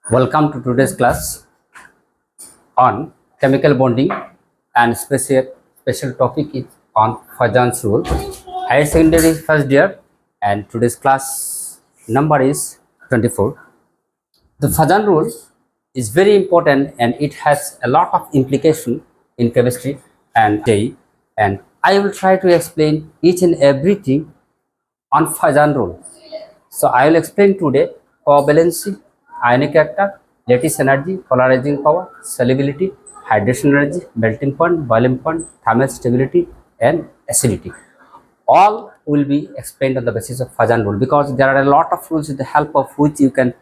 Welcome to today's class on chemical bonding, and special topic is on Fajan's rule. Higher secondary first year, and today's class number is 24. The Fajan rule is very important and it has a lot of implication in chemistry and JEE, and I will try to explain each and everything on Fajan rule. So I will explain today covalency, ionic character, lattice energy, polarizing power, solubility, hydration energy, melting point, boiling point, thermal stability, and acidity. All will be explained on the basis of Fajan rule, because there are a lot of rules with the help of which you can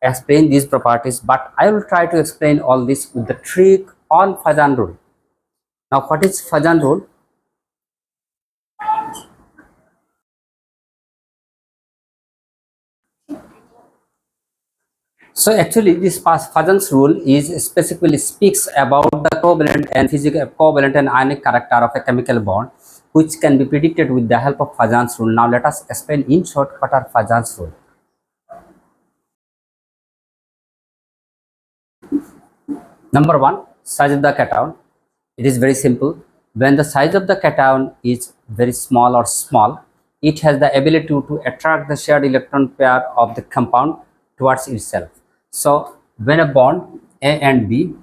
explain these properties. But I will try to explain all this with the trick on Fajan rule. Now, what is Fajan rule? So actually, this Fajan's rule is specifically speaks about the covalent and physical covalent and ionic character of a chemical bond, which can be predicted with the help of Fajan's rule. Now let us explain in short what are Fajan's rule. Number one, size of the cation. It is very simple. When the size of the cation is very small or small, it has the ability to attract the shared electron pair of the compound towards itself. So when a bond A and B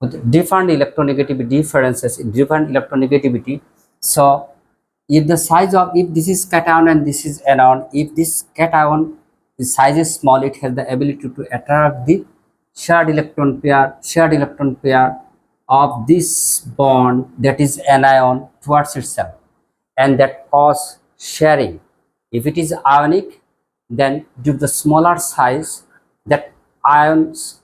with different electronegativity differences in different electronegativity, so if the size of, if this is cation and this is anion, if this cation the size is small, it has the ability to attract the shared electron pair of this bond, that is anion, towards itself, and that cause sharing. If it is ionic, then due to the smaller size, that anion's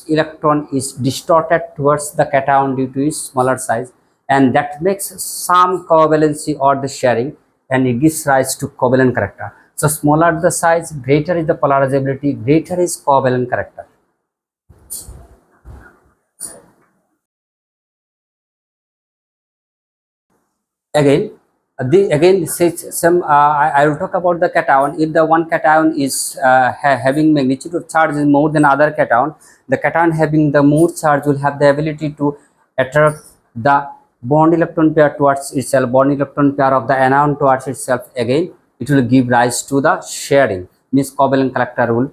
electron is distorted towards the cation due to its smaller size, and that makes some covalency or the sharing, and it gives rise to covalent character. So smaller the size, greater is the polarizability, greater is covalent character. Again, again some I will talk about the cation. If the one cation is having magnitude of charge is more than other cation, the cation having the more charge will have the ability to attract the bond electron pair towards itself, bond electron pair of the anion towards itself. Again, it will give rise to the sharing, means covalent character will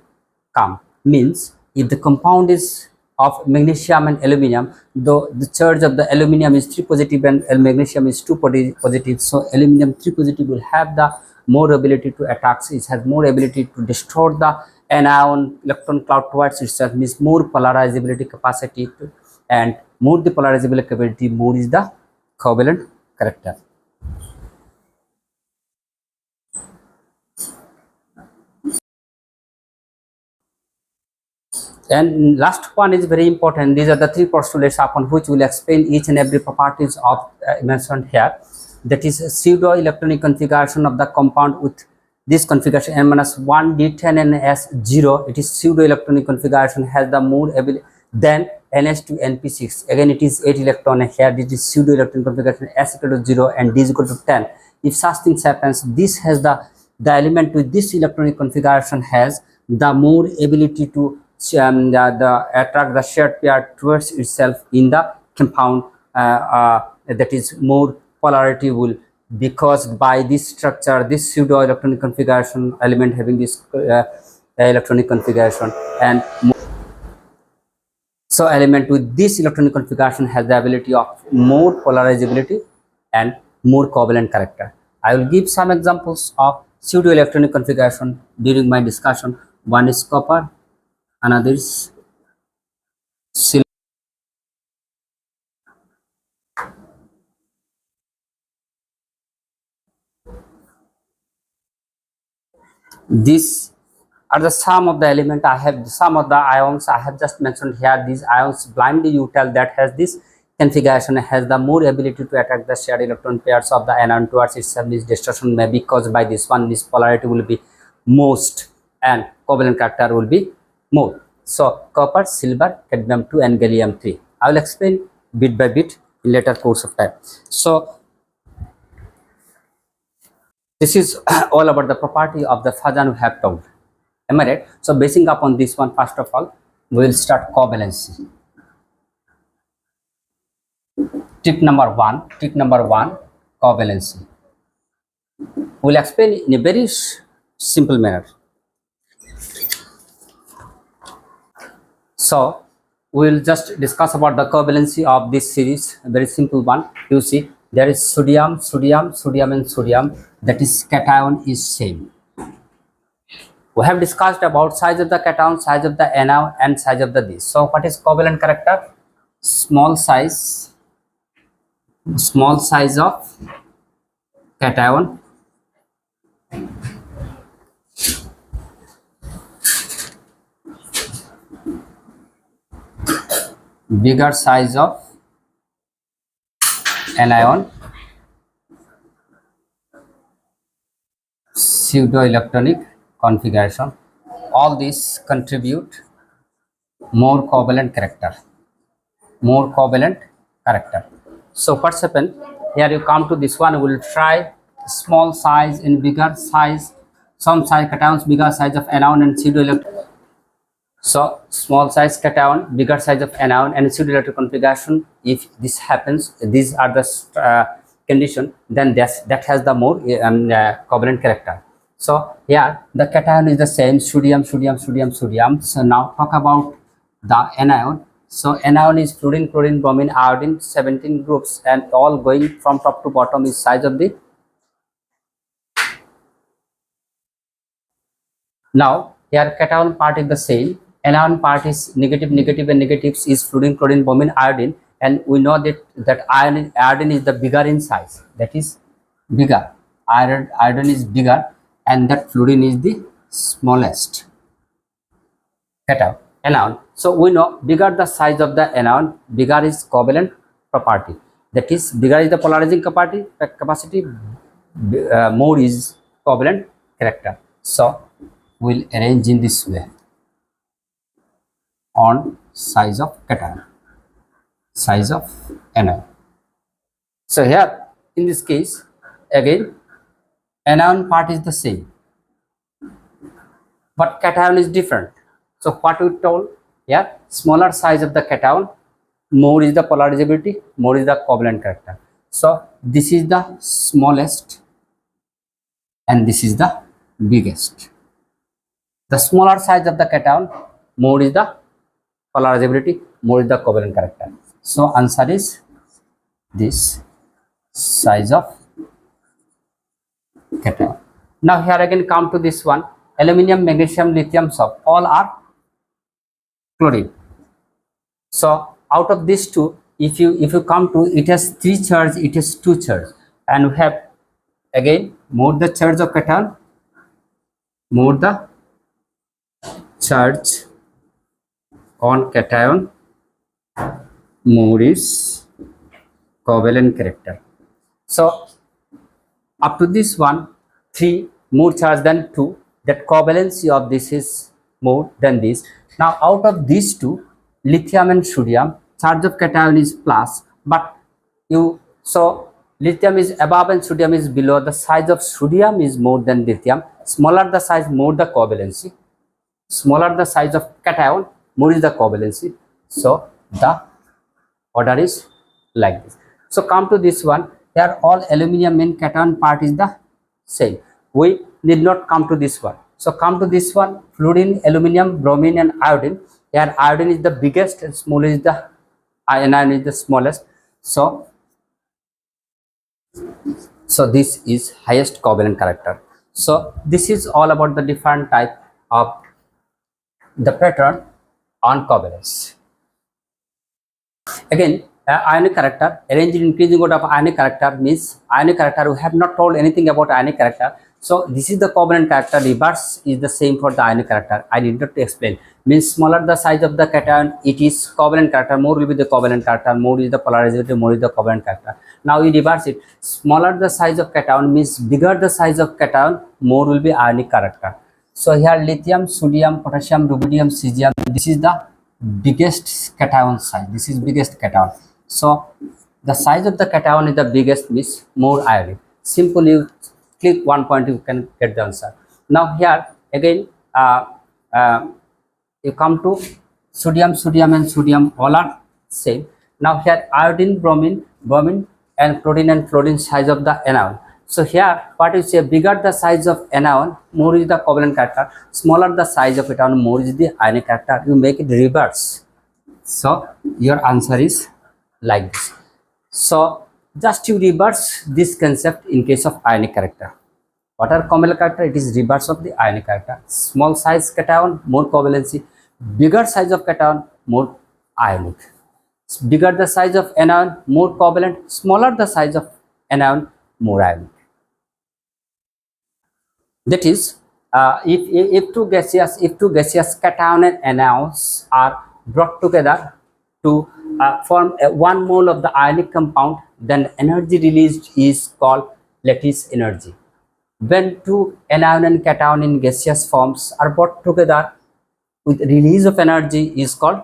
come. Means if the compound is of magnesium and aluminum, though the charge of the aluminum is 3 positive and magnesium is 2 positive, so aluminum 3 positive will have the more ability to attack, it has more ability to distort the anion electron cloud towards itself, means more polarizability capacity to, and more the polarizability capacity, more is the covalent character. And last one is very important. These are the three postulates upon which we will explain each and every properties of mentioned here. That is pseudo electronic configuration of the compound with this configuration n-1 d10 and s0. It is pseudo electronic configuration, has the more ability than ns to np6. Again, it is 8 electron here. This is pseudo electronic configuration, s equal to 0 and d is equal to 10. If such things happens, this has the element with this electronic configuration has the more ability to attract the shared pair towards itself in the compound, that is more polarity will, because by this structure, this pseudo electronic configuration element having this electronic configuration, and so element with this electronic configuration has the ability of more polarizability and more covalent character. I will give some examples of pseudo electronic configuration during my discussion. One is copper, another is silver. These are the sum of the element I have, the sum of the ions I have just mentioned here. These ions blindly you tell that has this configuration, has the more ability to attack the shared electron pairs of the anion towards itself. This distortion may be caused by this one. This polarity will be most and covalent character will be more. So copper, silver, cadmium 2 and gallium 3. I will explain bit by bit in later course of time. So this is all about the property of the Fajan we have told. Am I right? So basing upon this one, first of all, we will start covalency. Tip number one, covalency. We'll explain in a very simple manner. So we will just discuss about the covalency of this series. A very simple one. You see, there is sodium, sodium, sodium, and sodium. That is cation is same. We have discussed about size of the cation, size of the anion, and size of the this. So what is covalent character? Small size of cation, bigger size of anion, pseudo-electronic configuration. All these contribute more covalent character. So what's happened here? You come to this one. We will try small size and bigger size. Some size cations, bigger size of anion and pseudo-electronic. So small size cation, bigger size of anion and pseudo-electronic configuration. If this happens, these are the condition, then that has the more covalent character. So here the cation is the same, sodium, sodium, sodium, sodium. So now talk about the anion. So anion is fluorine, chlorine, bromine, iodine, 17 groups, and all going from top to bottom is size of the. Now here cation part is the same, anion part is negative, negative, and negatives is fluorine, chlorine, bromine, iodine, and we know that iodine is the bigger in size. That is bigger. Iodine is bigger, and that fluorine is the smallest. Anion. So we know bigger the size of the anion, bigger is covalent property. That is, bigger is the polarizing capacity, more is covalent character. So we'll arrange in this way on size of cation, size of anion. So here in this case again anion part is the same, but cation is different. So what we told, yeah, smaller size of the cation, more is the polarizability, more is the covalent character. So this is the smallest and this is the biggest. The smaller size of the cation, more is the polarizability, more is the covalent character. So answer is this, size of cation. Now here again come to this one, aluminium, magnesium, lithium, salt, all are chlorine. So out of these two, if you come to, it has 3 charge, it has 2 charge, and we have again more the charge of cation, more the charge on cation, more is covalent character. So up to this one, 3 more charge than 2, that covalency of this is more than this. Now out of these two, lithium and sodium, charge of cation is plus, but so lithium is above and sodium is below. The size of sodium is more than lithium. Smaller the size, more the covalency. Smaller the size of cation, more is the covalency. So the order is like this. So come to this one, here all aluminium main cation part is the same. We need not come to this one. So come to this one, fluorine, aluminium, bromine, and iodine. Here iodine is the biggest and small is the anion is the smallest. So this is highest covalent character. So this is all about the different type of the pattern on covalence. Again, ionic character, arranged in increasing order of ionic character means ionic character. We have not told anything about ionic character. So this is the covalent character. Reverse is the same for the ionic character. I need not to explain. Means smaller the size of the cation, it is covalent character. More will be the covalent character. More is the polarizability. More is the covalent character. Now we reverse it. Smaller the size of cation means bigger the size of cation. More will be ionic character. So here lithium, sodium, potassium, rubidium, cesium. This is the biggest cation size. This is biggest cation. So the size of the cation is the biggest, means more ionic. Simply you click one point, you can get the answer. Now here again you come to sodium, and sodium all are same. Now here iodine, bromine and chlorine and fluorine size of the anion. So here what you say, bigger the size of anion, more is the covalent character, smaller the size of anion, more is the ionic character. You make it reverse. So your answer is like this. So just you reverse this concept in case of ionic character. What are covalent character? It is reverse of the ionic character. Small size cation, more covalency. Bigger size of cation, more ionic. Bigger the size of anion, more covalent. Smaller the size of anion, more ionic. That is, if two gaseous cation and anions are brought together to form one mole of the ionic compound, then energy released is called lattice energy. When two anion and cation in gaseous forms are brought together with release of energy is called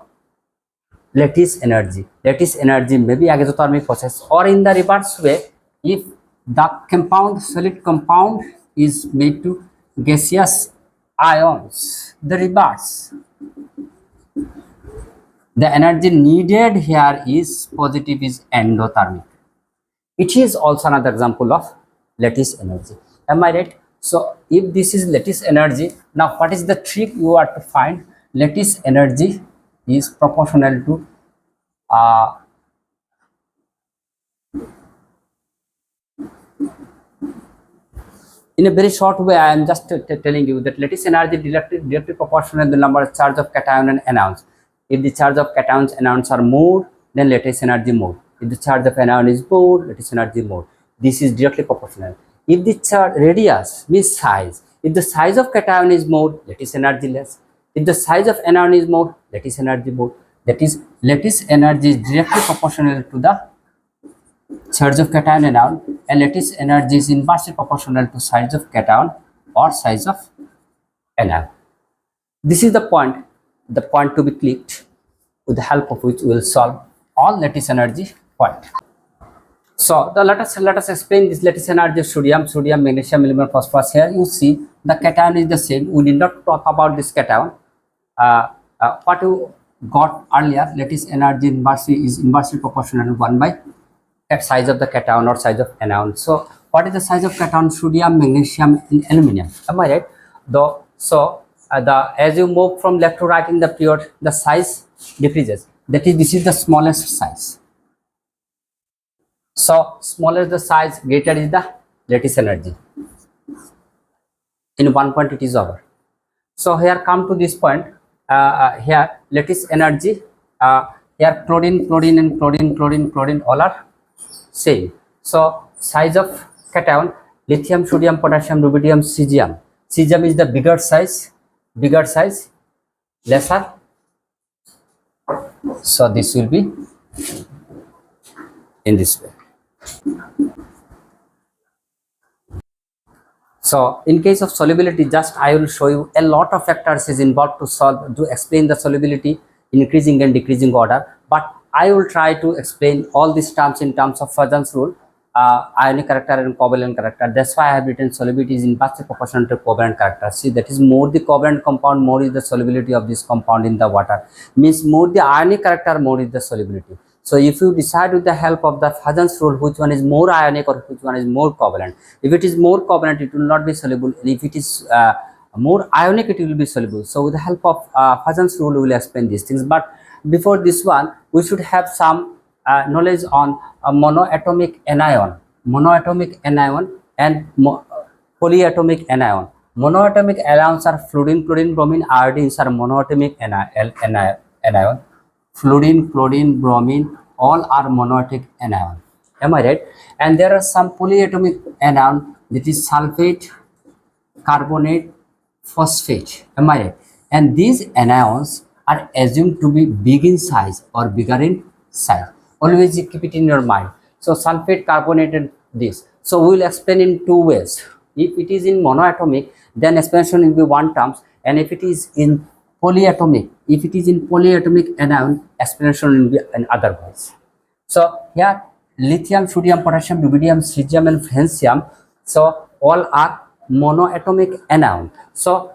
lattice energy. Lattice energy may be exothermic process, or in the reverse way, if the compound, solid compound is made to gaseous ions, the reverse, the energy needed here is positive, is endothermic. It is also another example of lattice energy. Am I right? So if this is lattice energy, now what is the trick you are to find? Lattice energy is proportional to in a very short way, I am just telling you that lattice energy directly proportional to the number of charge of cation and anions. If the charge of cations and anions are more, then lattice energy more. If the charge of anion is more, lattice energy more. This is directly proportional. If the charge radius means size, if the size of cation is more, lattice energy less. If the size of anion is more, lattice energy more. That is, lattice energy is directly proportional to the charge of cation and anion, and lattice energy is inversely proportional to size of cation or size of anion. This is the point to be clicked, with the help of which we will solve all lattice energy point. So let us explain this lattice energy of sodium, magnesium, aluminum, phosphorus. Here you see the cation is the same. We did not talk about this cation. What you got earlier, lattice energy is inversely proportional to 1 by size of the cation or size of anion. So what is the size of cation? Sodium, magnesium, and aluminum. Am I right? As you move from left to right in the period, the size decreases. That is, this is the smallest size. So smaller the size, greater is the lattice energy. In one point it is over. So here come to this point. Here lattice energy. Here chlorine and all are same. So size of cation: lithium, sodium, potassium, rubidium, cesium. Cesium is the bigger size, lesser. So this will be in this way. So in case of solubility, just I will show you a lot of factors is involved to explain the solubility, increasing and decreasing order, but I will try to explain all these terms in terms of Fajan's rule, ionic character and covalent character. That's why I have written solubility is inversely proportional to covalent character. See, that is, more the covalent compound, more is the solubility of this compound in the water. Means more the ionic character, more is the solubility. So if you decide with the help of the Fajan's rule which one is more ionic or which one is more covalent, if it is more covalent, it will not be soluble, and if it is more ionic, it will be soluble. So with the help of Fajan's rule, we will explain these things. But before this one, we should have some knowledge on a monoatomic anion and polyatomic anion. Monoatomic anions are fluorine, bromine. Iodines are monoatomic anion. Fluorine, chlorine, bromine, all are monoatomic anion. Am I right? And there are some polyatomic anion, that is sulfate, carbonate, phosphate. Am I right? And these anions are assumed to be big in size or bigger in size. Always keep it in your mind. So sulfate, carbonate, and this. So we will explain in two ways. If it is in monoatomic, then explanation will be one terms, and if it is in polyatomic, anion, explanation will be in other ways. So here lithium, sodium, potassium, rubidium, cesium, and francium, so all are monoatomic anion. So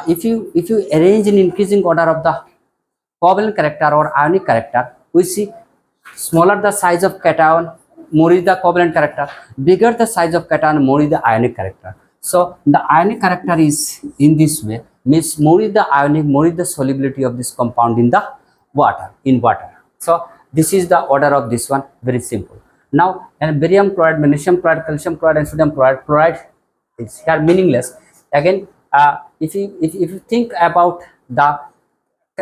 if you arrange in increasing order of the covalent character or ionic character, we see smaller the size of cation, more is the covalent character, bigger the size of cation, more is the ionic character. So the ionic character is in this way, means more is the ionic, more is the solubility of this compound in the water, so this is the order of this one, very simple. Now, and barium chloride, magnesium chloride, calcium chloride and sodium chloride is here meaningless. Again, if you think about the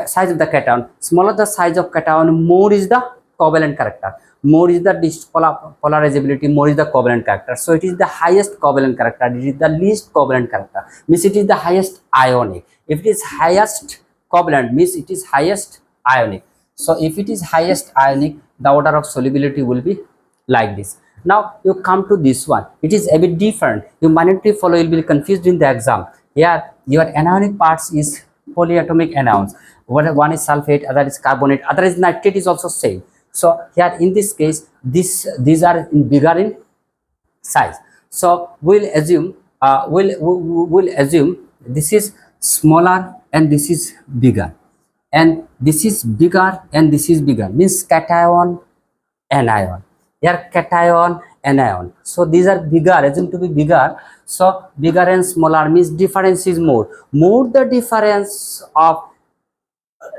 size of the cation, smaller the size of cation, more is the covalent character, more is the polarizability, more is the covalent character. So it is the highest covalent character, it is the least covalent character, means it is the highest ionic. If it is highest covalent, means it is highest ionic. So if it is highest ionic, the order of solubility will be like this. Now you come to this one, it is a bit different, you might not follow, you will be confused in the exam. Here your anionic parts is polyatomic anions, one is sulfate, other is carbonate, other is nitrate, is also same. So here in this case, these are bigger in size. So we'll assume we'll assume this is smaller and this is bigger, and this is bigger and this is bigger, means cation, anion. Here cation, anion. So these are bigger, assume to be bigger. So bigger and smaller means difference is more. More the difference of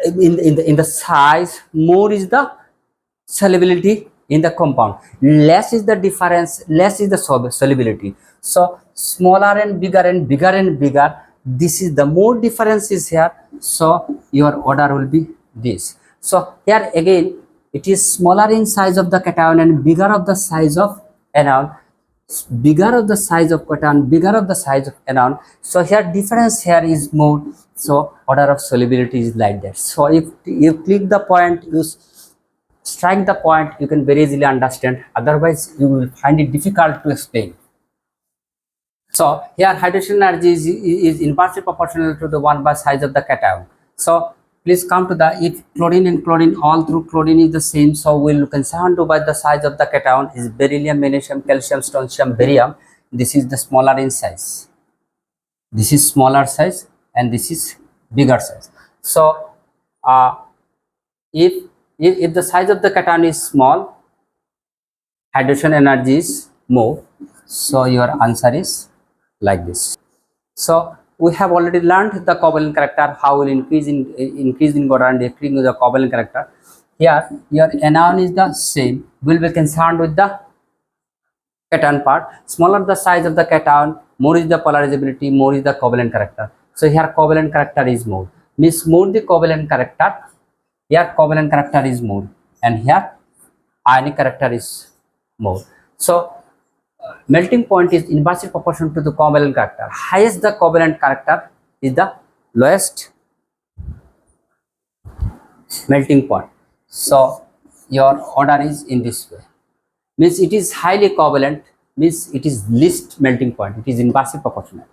in the size, more is the solubility in the compound. Less is the difference, less is the solubility. So smaller and bigger and bigger and bigger, this is the more difference is here. So your order will be this. So here again, it is smaller in size of the cation and bigger of the size of anion, bigger of the size of cation, bigger of the size of anion. So here difference here is more, so order of solubility is like that. So if you click the point, you strike the point, you can very easily understand, otherwise you will find it difficult to explain. So here hydration energy is inversely proportional to the 1 by size of the cation. So please come to the, if chlorine and chlorine, all through chlorine is the same, so we'll concern to by the size of the cation is beryllium, magnesium, calcium, strontium, barium. This is the smaller in size, this is smaller size and this is bigger size. So if the size of the cation is small, hydration energy is more, so your answer is like this. So we have already learned the covalent character, how will increase in order and decrease the covalent character. Here your anion is the same, will be concerned with the cation part. Smaller the size of the cation, more is the polarizability, more is the covalent character. So here covalent character is more, means more the covalent character. Here covalent character is more and here ionic character is more. So melting point is inversely proportional to the covalent character. Highest the covalent character is the lowest melting point. So your order is in this way, means it is highly covalent, means it is least melting point, it is inversely proportional.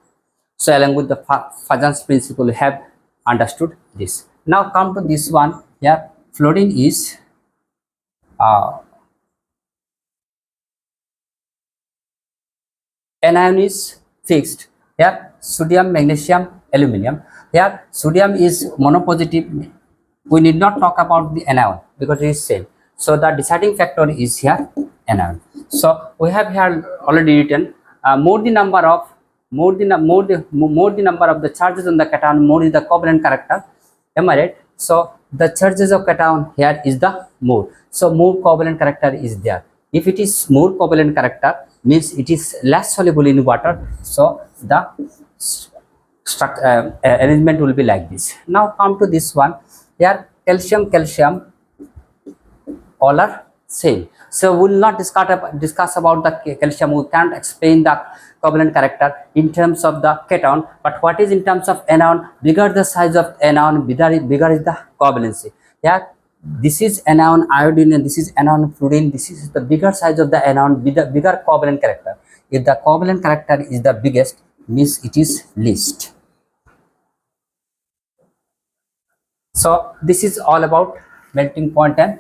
So along with the Fajan's principle, we have understood this. Now come to this one. Here fluorine is anion is fixed. Here sodium, magnesium, aluminum. Here sodium is monopositive. We need not talk about the anion because it is same. So the deciding factor is here anion. So we have here already written more the number of the charges on the cation, more is the covalent character. Am I right? So the charges of cation here is the more. So more covalent character is there. If it is more covalent character, means it is less soluble in water. So the arrangement will be like this. Now come to this one. Here calcium, all are same. So we will not discuss about the calcium. We can't explain the covalent character in terms of the cation, but what is in terms of anion? Bigger the size of anion, bigger is the covalency. Yeah, this is anion iodine and this is anion fluorine. This is the bigger size of the anion with the bigger covalent character. If the covalent character is the biggest, means it is least. So this is all about melting point and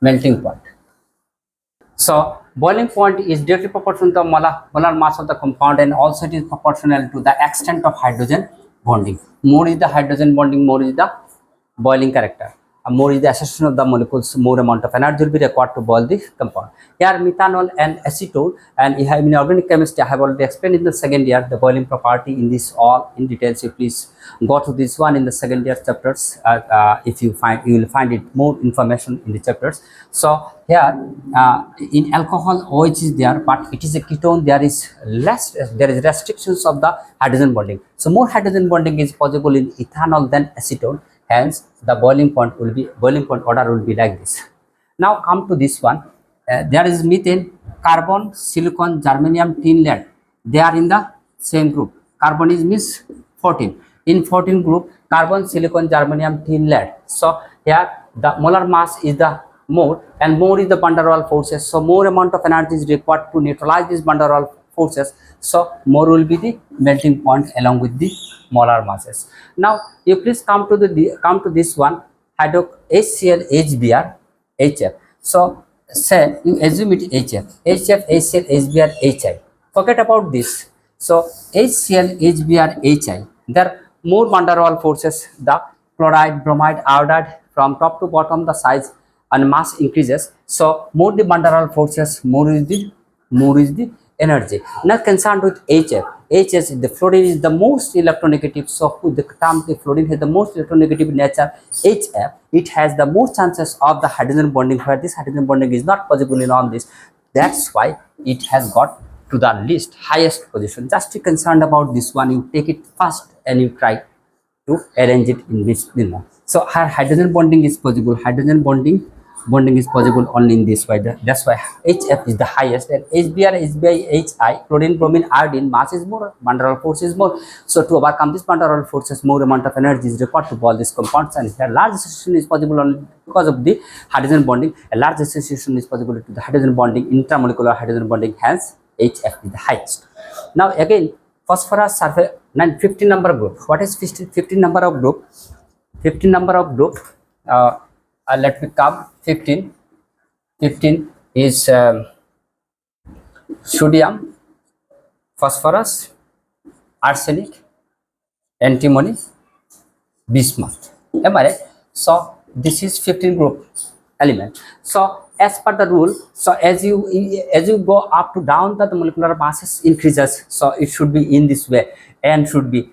melting point. So boiling point is directly proportional to the molar mass of the compound, and also it is proportional to the extent of hydrogen bonding. More is the hydrogen bonding, more is the boiling character. More is the association of the molecules, more amount of energy will be required to boil the compound. Here methanol and acetone, and in organic chemistry I have already explained in the second year the boiling property in this all in details. So please go to this one in the second year chapters. If you will find it more information in the chapters. So here in alcohol OH is there, but it is a ketone. There is restrictions of the hydrogen bonding. So more hydrogen bonding is possible in ethanol than acetone. Hence the boiling point order will be like this. Now come to this one. There is methane, carbon, silicon, germanium, tin, lead. They are in the same group. Carbon is means 14. In 14 group, carbon, silicon, germanium, tin, lead. So here the molar mass is the more, and more is the van der Waals forces. So more amount of energy is required to neutralize this van der Waals forces. So more will be the melting point along with the molar masses. Now you please come to this one, HCl, HBr, HF. So say you assume it HF, HCl, HBr, HI. Forget about this. So HCl, HBr, HI. There are more van der Waals forces. The chloride, bromide, iodide, from top to bottom the size and mass increases. So more the van der Waals forces, more is the energy. Not concerned with HF. HS, the fluorine is the most electronegative. So the term the fluorine has the most electronegative nature. HF, it has the most chances of the hydrogen bonding, where this hydrogen bonding is not possible in on this. That's why it has got to the least highest position. Just be concerned about this one. You take it first and you try to arrange it in this manner. So her hydrogen bonding is possible. Hydrogen bonding is possible only in this way. That's why HF is the highest, and HBr, HBI, HI, chlorine, bromine, iodine, mass is more, van der Waals force is more. So to overcome this van der Waals forces, more amount of energy is required to boil these compounds, and here large association is possible only because of the hydrogen bonding. A large association is possible to the hydrogen bonding, intermolecular hydrogen bonding. Hence HF is the highest. Now again, phosphorus sulfur 15 number of group. What is 15 number of group? 15 number of group. Let me come 15. 15 is sodium, phosphorus, arsenic, antimony, bismuth. Am I right? So this is 15 group element. So as per the rule, so as you go up to down, the molecular masses increases. So it should be in this way, and should be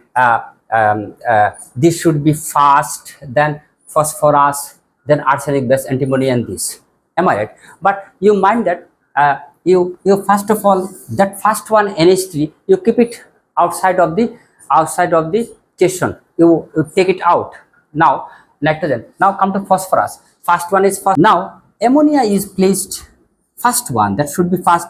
this should be fast, then phosphorus, then arsenic, base, antimony, and this. Am I right? But you mind that you first of all, that first one NH3, you keep it outside of the question. You take it out. Now nitrogen. Now come to phosphorus. First one is first. Now ammonia is placed first one. That should be first.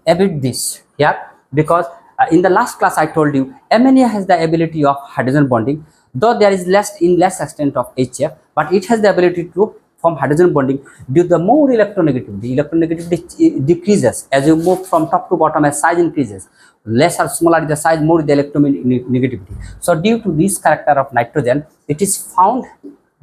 Avoid this here, because in the last class I told you ammonia has the ability of hydrogen bonding, though there is less extent of HF, but it has the ability to form hydrogen bonding due to the more electronegativity. Electronegativity decreases as you move from top to bottom, as size increases. Less or smaller the size, more the electronegativity. So due to this character of nitrogen, it is found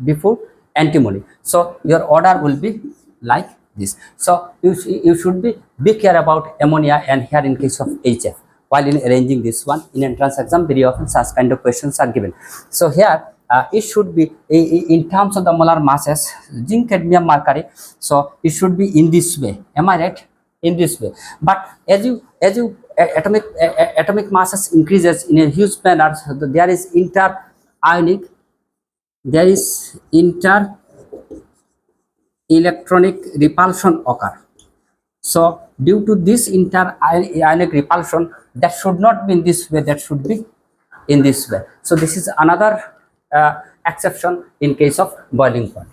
before antimony. So your order will be like this. So you should be care about ammonia, and here in case of HF. While in arranging this one in entrance exam, very often such kind of questions are given. So here it should be in terms of the molar masses, zinc, cadmium, mercury. So it should be in this way. Am I right? In this way. But as you atomic masses increases in a huge manner, so there is inter electronic repulsion occur. So due to this inter-ionic repulsion, that should not be in this way, that should be in this way. So this is another exception in case of boiling point.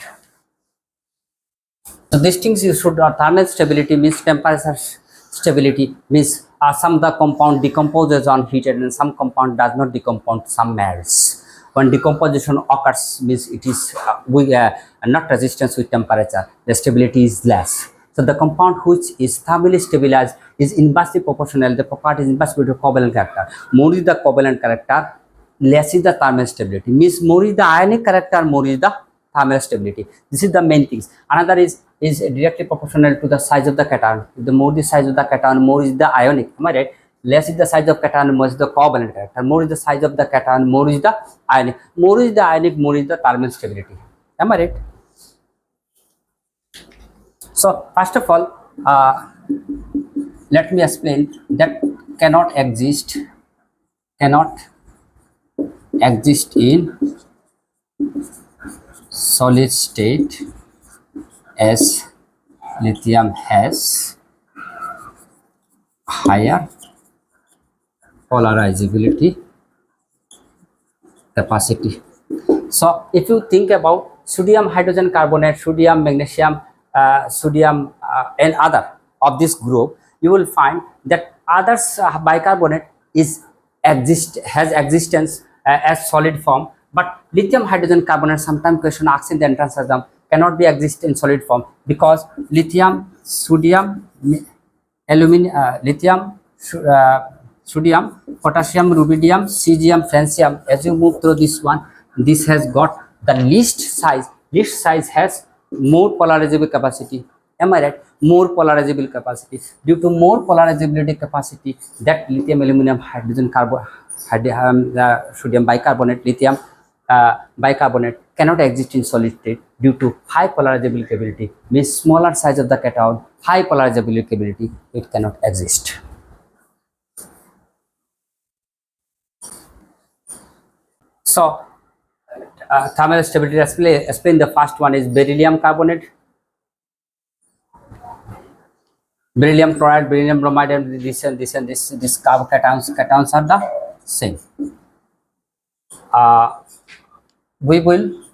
So these things you should thermal stability means temperature stability means some of the compound decomposes on heated and some compound does not decompose, some melts. When decomposition occurs means it is not resistance with temperature, the stability is less. So the compound which is thermally stabilized is inversely proportional. The property is inversely to covalent character. More is the covalent character, less is the thermal stability. Means more is the ionic character, more is the thermal stability. This is the main things. Another is directly proportional to the size of the cation. The more the size of the cation, more is the ionic. Am I right? Less is the size of cation, more is the covalent character. More is the size of the cation, more is the ionic. More is the ionic, more is the thermal stability. Am I right? So first of all, let me explain that cannot exist in solid state as lithium has higher polarizability capacity. So if you think about sodium hydrogen carbonate, sodium magnesium, sodium and other of this group, you will find that others bicarbonate has existence as solid form, but lithium hydrogen carbonate, sometimes question asked in the entrance exam, cannot be exist in solid form because lithium, sodium, lithium, sodium, potassium, rubidium, cesium, francium. As you move through this one, this has got the least size. Least size has more polarizable capacity. Am I right? More polarizable capacity. Due to more polarizability capacity, that lithium, aluminum, hydrogen, sodium bicarbonate, lithium bicarbonate cannot exist in solid state due to high polarizable capability. Means smaller size of the cation, high polarizable capability, it cannot exist. So thermal stability, explain the first one is beryllium carbonate, beryllium chloride, beryllium bromide, and this cations are the same. We will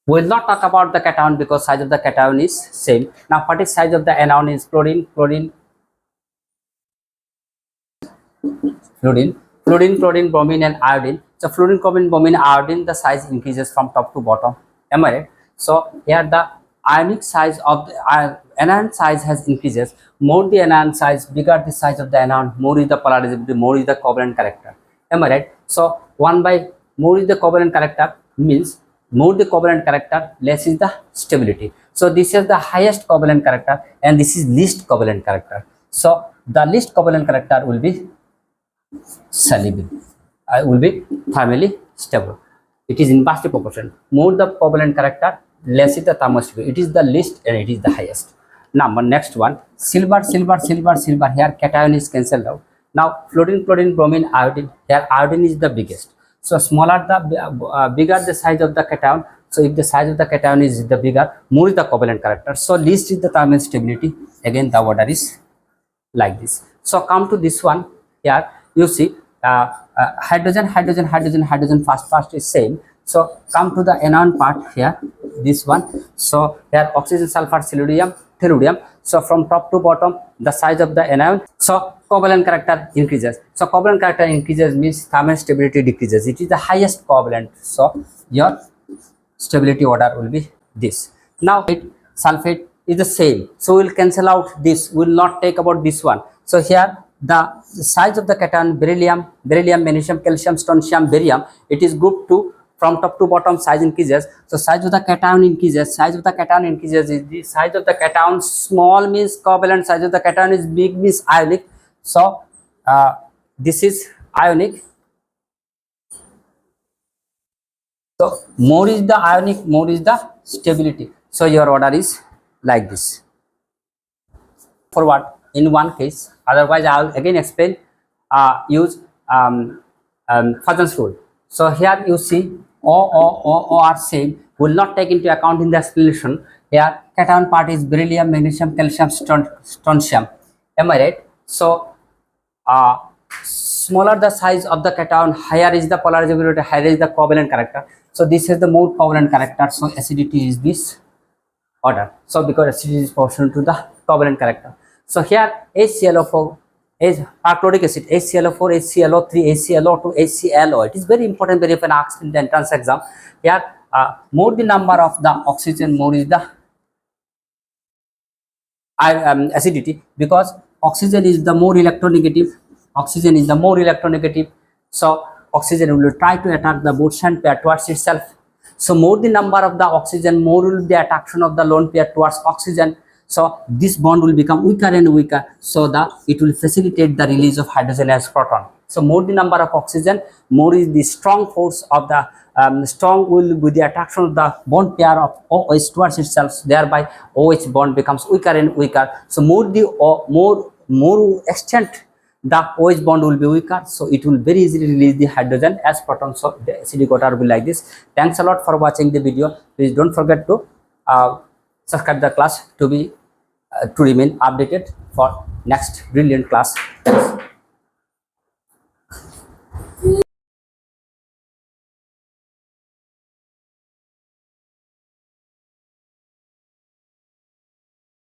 not talk about the cation because size of the cation is same. Now what is size of the anion is fluorine, bromine and iodine. So fluorine, bromine, iodine, the size increases from top to bottom. Am I right? So here the ionic size of the anion size has increases. More the anion size, bigger the size of the anion, more is the polarizability, more is the covalent character. Am I right? So 1 by more is the covalent character means more the covalent character, less is the stability. So this is the highest covalent character and this is least covalent character. So the least covalent character will be soluble, will be thermally stable. It is inversely proportional. More the covalent character, less is the thermostability. It is the least and it is the highest. Number next one, silver. Here cation is cancelled out. Now fluorine, bromine, iodine. Here iodine is the biggest. So smaller the bigger the size of the cation. So if the size of the cation is the bigger, more is the covalent character. So least is the thermal stability. Again the order is like this. So come to this one. Here you see hydrogen first is same. So come to the anion part here, this one. So here oxygen, sulfur, tellurium. So from top to bottom the size of the anion, so covalent character increases. So covalent character increases means thermal stability decreases. It is the highest covalent, so your stability order will be this. Now sulfate is the same, so we'll cancel out this, will not take about this one. So here the size of the cation, beryllium, magnesium, calcium, strontium, barium, it is grouped to from top to bottom size increases. So size of the cation increases. Size of the cation increases is the size of the cation small means covalent, size of the cation is big means ionic. So this is ionic. So more is the ionic, more is the stability. So your order is like this. Forward in one case, otherwise I will again explain. Use Fajan's rule. So here you see O are same, will not take into account in the explanation. Here cation part is beryllium, magnesium, calcium, strontium. Am I right? So smaller the size of the cation, higher is the polarizability, higher is the covalent character. So this is the more covalent character. So acidity is this order. So because acidity is proportional to the covalent character. So here HClO4 is perchloric acid, HClO4, HClO3, HClO2, HClO. It is very important, very often asked in the entrance exam. Here more the number of the oxygen, more is the acidity, because oxygen is the more electronegative. So oxygen will try to attack the Borsheim pair towards itself. So more the number of the oxygen, more will be the attraction of the lone pair towards oxygen. So this bond will become weaker and weaker, so that it will facilitate the release of hydrogen as proton. So more the number of oxygen, more is the strong force of the strong will with the attraction of the bond pair of OH towards itself, thereby OH bond becomes weaker and weaker. So more the more extent the OH bond will be weaker, so it will very easily release the hydrogen as proton. So the acidic water will be like this. Thanks a lot for watching the video. Please don't forget to subscribe the class to be to remain updated for next brilliant class. Thanks.